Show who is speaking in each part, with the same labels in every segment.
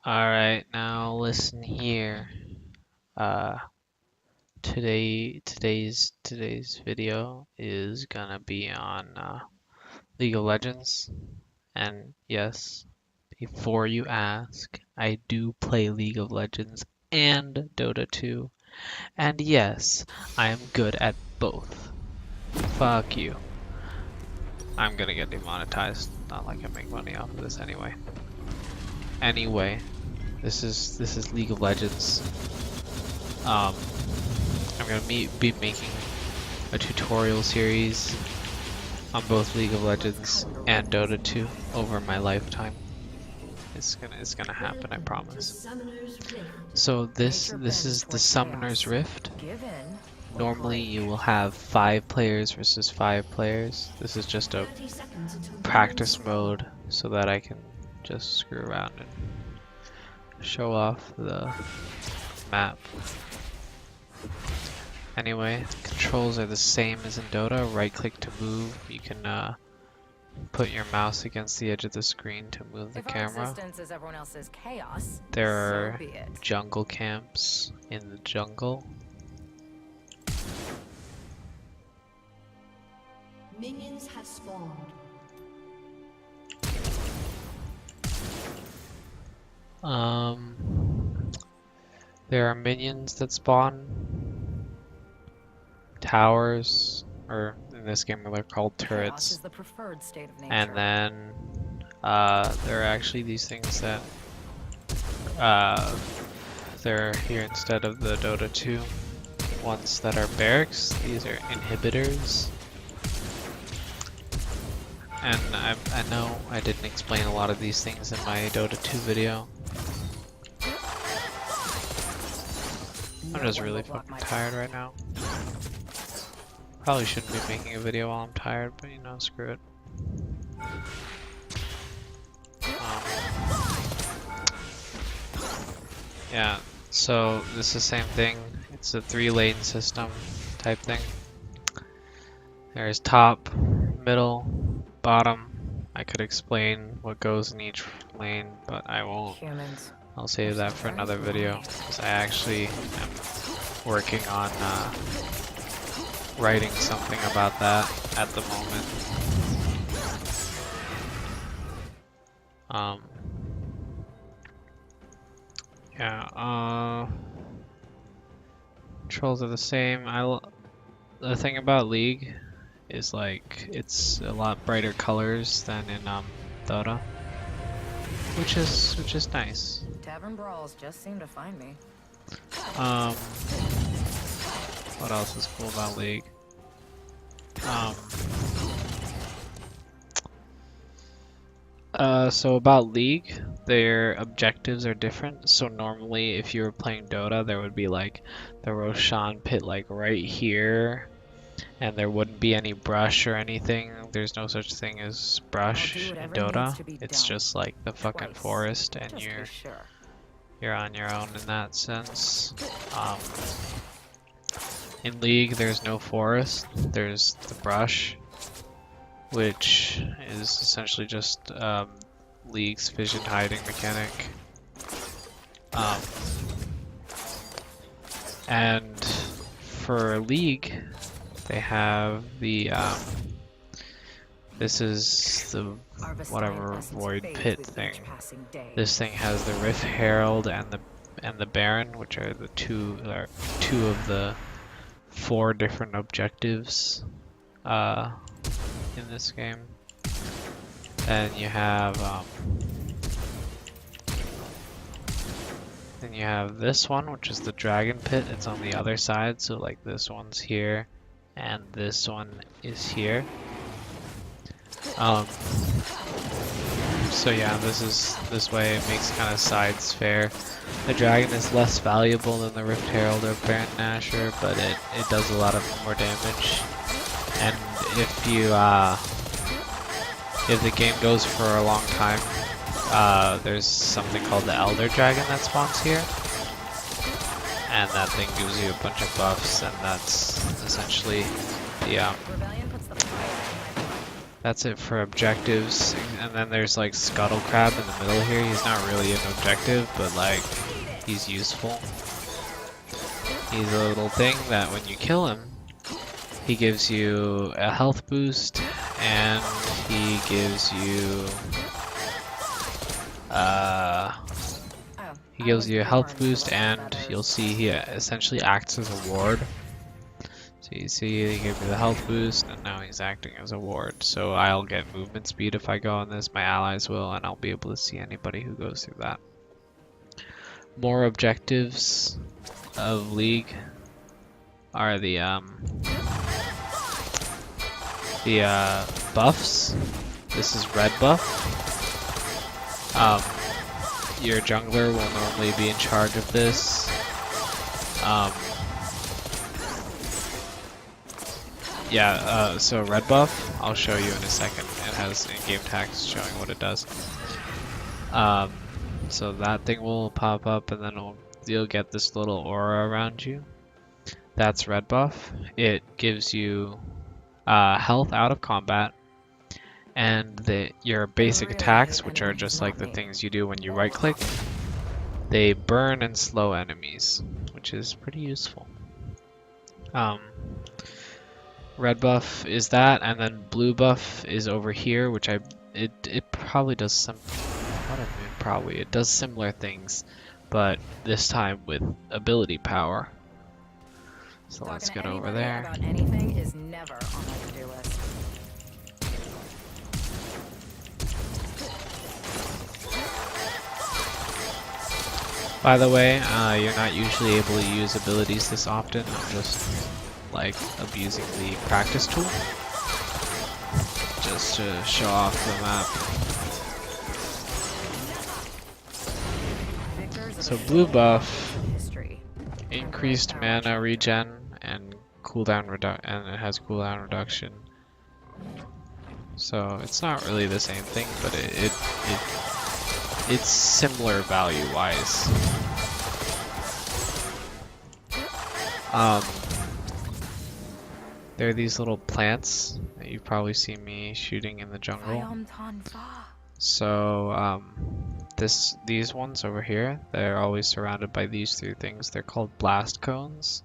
Speaker 1: Alright, now listen here. Uh today's video is gonna be on League of Legends. And yes, before you ask, I do play League of Legends and Dota 2. And yes, I am good at both. Fuck you. I'm gonna get demonetized. Not like I make money off of this anyway. Anyway, this is League of Legends. I'm gonna be making a tutorial series on both League of Legends and Dota 2 over my lifetime. It's gonna happen, I promise. So this is the Summoner's Rift. Normally you will have 5 players versus 5 players. This is just a practice mode so that I can just screw around and show off the map. Anyway, controls are the same as in Dota. Right click to move. You can put your mouse against the edge of the screen to move the camera. There are jungle camps in the jungle.
Speaker 2: Minions have spawned.
Speaker 1: There are minions that spawn. Towers, or in this game they're called turrets. And then there are actually these things that they're here instead of the Dota 2 ones that are barracks. These are inhibitors. And I know I didn't explain a lot of these things in my Dota 2 video. I'm just really fucking tired right now. Probably shouldn't be making a video while I'm tired, but you know, screw it. Yeah, so this is the same thing. It's a 3-lane system type thing. There's top, middle, bottom. I could explain what goes in each lane, but I won't. I'll save that for another video, because I actually am working on writing something about that at the moment. Controls are the same. The thing about League is like it's a lot brighter colors than in Dota, which is nice.
Speaker 3: Tavern brawls just seem to find me.
Speaker 1: What else is cool about League? So about League, their objectives are different. So normally if you were playing Dota, there would be like the Roshan pit like right here, and there wouldn't be any brush or anything. There's no such thing as brush in Dota. It's just like the fucking forest, and you're on your own in that sense. In League, there's no forest. There's the brush, which is essentially just League's vision hiding mechanic. And for League, they have the this is the whatever void pit thing. This thing has the Rift Herald and the Baron, which are the two of the 4 different objectives in this game. And you have this one, which is the Dragon Pit. It's on the other side, so like this one's here and this one is here. So yeah, this way it makes kind of sides fair. The dragon is less valuable than the Rift Herald or Baron Nashor, but it does a lot of more damage. And if the game goes for a long time, there's something called the Elder Dragon that spawns here, and that thing gives you a bunch of buffs, and that's essentially the That's it for objectives. And then there's like Scuttle Crab in the middle here. He's not really an objective, but like he's useful. He's a little thing that when you kill him, he gives you a health boost, and he gives you a health boost, and you'll see he essentially acts as a ward. So you see he gave me the health boost, and now he's acting as a ward. So I'll get movement speed if I go on this, my allies will, and I'll be able to see anybody who goes through that. More objectives of League are the buffs. This is red buff. Your jungler will normally be in charge of this. So red buff, I'll show you in a second. It has in-game text showing what it does. So that thing will pop up, and then you'll get this little aura around you. That's red buff. It gives you health out of combat, and your basic attacks, which are just like the things you do when you right click, they burn and slow enemies, which is pretty useful. Red buff is that, and then blue buff is over here, which it probably does some, what I mean probably, it does similar things, but this time with ability power. So let's get over there.
Speaker 3: About anything is never on my to-do list.
Speaker 1: By the way, you're not usually able to use abilities this often. I'm just like abusing the practice tool just to show off the map. So blue buff, increased mana regen and cooldown and it has cooldown reduction. So it's not really the same thing, but it's similar value wise. There are these little plants that you've probably seen me shooting in the jungle. So these ones over here, they're always surrounded by these three things. They're called blast cones.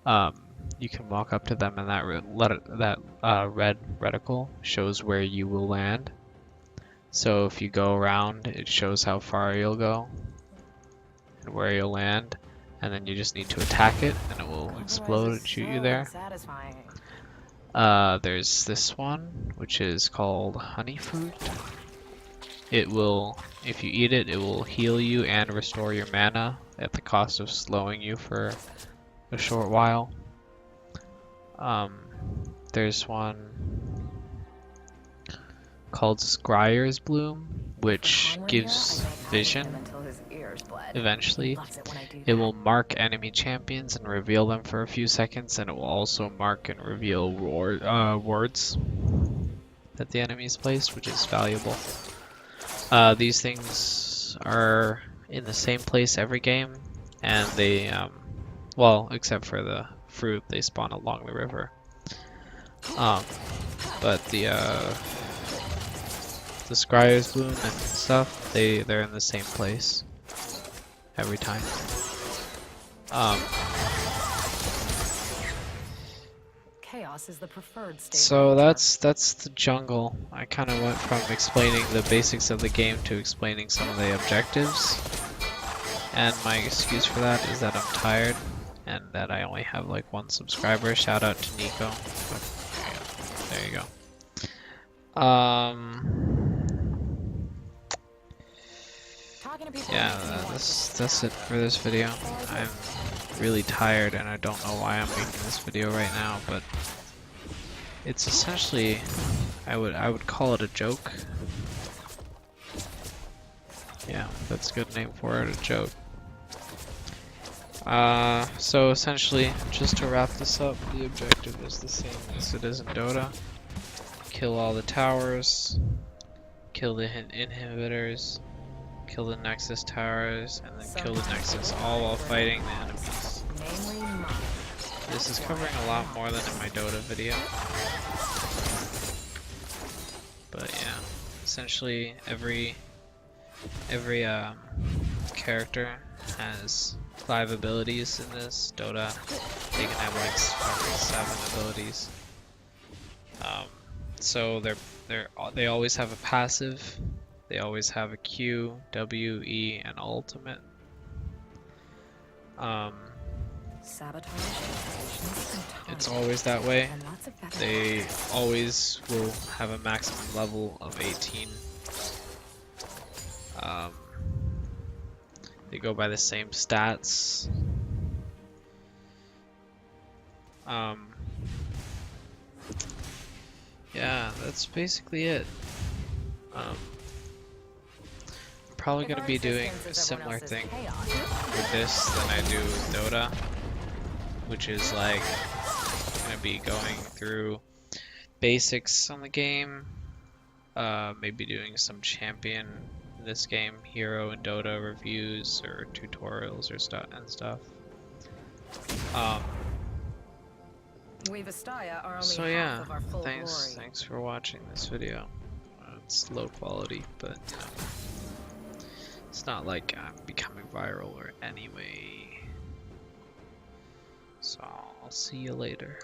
Speaker 1: You can walk up to them, and that red reticle shows where you will land. So if you go around, it shows how far you'll go and where you'll land, and then you just need to attack it, and it will explode and shoot you there. There's this one, which is called honey fruit. It will, if you eat it, it will heal you and restore your mana at the cost of slowing you for a short while. There's one called Scryer's Bloom, which gives vision. Eventually, it will mark enemy champions and reveal them for a few seconds, and it will also mark and reveal wards that the enemy's placed, which is valuable. These things are in the same place every game, and they, well, except for the fruit, they spawn along the river. But the Scryer's Bloom and stuff, they're in the same place every time.
Speaker 3: Chaos is the preferred state.
Speaker 1: So that's the jungle. I kind of went from explaining the basics of the game to explaining some of the objectives. And my excuse for that is that I'm tired and that I only have like 1 subscriber. Shout out to Nico. There you go. Yeah, that's it for this video. I'm really tired and I don't know why I'm making this video right now, but it's essentially, I would call it a joke. Yeah, that's a good name for it, a joke. So essentially, just to wrap this up, the objective is the same as it is in Dota. Kill all the towers, kill the inhibitors, kill the Nexus towers, and then kill the Nexus, all while fighting the enemies. This is covering a lot more than in my Dota video. But yeah, essentially every character has 5 abilities in this Dota. They can have like 7 abilities. So they always have a passive. They always have a Q, W, E, and ultimate.
Speaker 3: Sabotage.
Speaker 1: It's always that way.
Speaker 3: And lots of better
Speaker 1: They always will have a maximum level of 18. They go by the same stats. Yeah, that's basically it. I'm probably gonna be doing a similar thing with this than I do with Dota, which is like gonna be going through basics on the game, maybe doing some champion in this game, hero and Dota reviews or tutorials or stuff. So yeah, thanks for watching this video. It's low quality, but you know, it's not like I'm becoming viral or anyway. So I'll see you later.